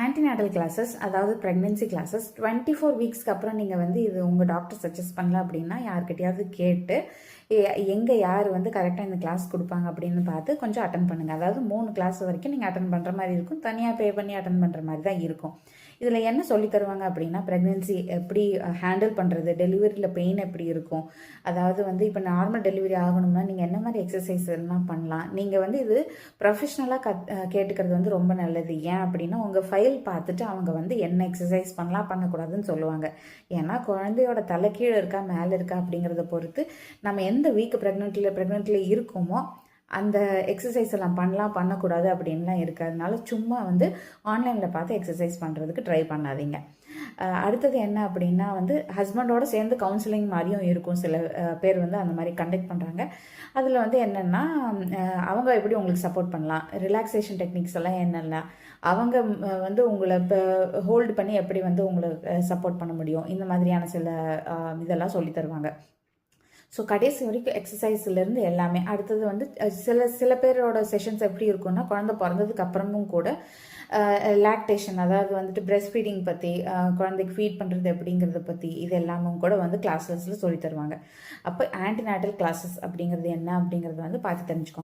ஆன்டிநாட்டல் classes, அதாவது pregnancy classes 24 வீக்ஸ்க்கு அப்புறம் நீங்கள் வந்து இது உங்கள் டாக்டர் சஜஸ்ட் பண்ணல அப்படின்னா யார்கிட்டயாவது கேட்டு எங்கே யார் வந்து கரெக்டாக இந்த கிளாஸ் கொடுப்பாங்க அப்படின்னு பார்த்து கொஞ்சம் அட்டன் பண்ணுங்கள். அதாவது 3 கிளாஸ் வரைக்கும் நீங்கள் அட்டன் பண்ணுற மாதிரி இருக்கும், தனியாக பே பண்ணி அட்டன் பண்ணுற மாதிரி தான் இருக்கும். இதில் என்ன சொல்லி தருவாங்க அப்படின்னா, ப்ரெக்னென்சி எப்படி ஹேண்டில் பண்ணுறது, டெலிவரியில் பெயின் எப்படி இருக்கும், அதாவது வந்து இப்போ நார்மல் டெலிவரி ஆகணும்னா நீங்கள் என்ன மாதிரி எக்ஸசைஸ் எல்லாம் பண்ணலாம். நீங்கள் வந்து இது ப்ரொஃபஷ்னலாக கேட்டுக்கிறது வந்து ரொம்ப நல்லது. ஏன் அப்படின்னா உங்கள் ஃபைல் பார்த்துட்டு அவங்க வந்து என்ன எக்ஸசைஸ் பண்ணலாம் பண்ணக்கூடாதுன்னு சொல்லுவாங்க. ஏன்னா குழந்தையோட தலை கீழே இருக்கா மேலே இருக்கா அப்படிங்கிறத பொறுத்து நம்ம எந்த வீக் ப்ரெக்னென்ட்டில் இருக்கோமோ அந்த எக்ஸசைஸ் எல்லாம் பண்ணலாம் பண்ணக்கூடாது அப்படின்லாம் இருக்குது. அதனால சும்மா வந்து ஆன்லைனில் பார்த்து எக்ஸசைஸ் பண்ணுறதுக்கு ட்ரை பண்ணாதீங்க. அடுத்தது என்ன அப்படின்னா வந்து ஹஸ்பண்டோடு சேர்ந்து கவுன்சிலிங் மாதிரியும் இருக்கும். சில பேர் வந்து அந்த மாதிரி கண்டக்ட் பண்ணுறாங்க. அதில் வந்து என்னென்னா அவங்க எப்படி உங்களுக்கு சப்போர்ட் பண்ணலாம், ரிலாக்ஸேஷன் டெக்னிக்ஸ் எல்லாம் என்னெல்லாம் அவங்க வந்து உங்களை இப்போ ஹோல்டு பண்ணி எப்படி வந்து உங்களை சப்போர்ட் பண்ண முடியும், இந்த மாதிரியான சில இதெல்லாம் சொல்லி தருவாங்க. ஸோ கடைசி வரைக்கும் எக்ஸசைஸ்லேருந்து எல்லாமே. அடுத்தது வந்து சில பேரோட செஷன்ஸ் எப்படி இருக்குன்னா, குழந்தை பிறந்ததுக்கு அப்புறமும் கூட லாக்டேஷன், அதாவது வந்துட்டு பிரெஸ்ட் ஃபீடிங் பற்றி, குழந்தைக்கு ஃபீட் பண்ணுறது எப்படிங்கிறத பற்றி இது எல்லாமும் கூட வந்து கிளாஸஸில் சொல்லி தருவாங்க. அப்போ ஆன்டிநாட்டல் கிளாஸஸ் அப்படிங்கிறது என்ன அப்படிங்கிறத வந்து பார்த்து தெரிஞ்சுக்கோங்க.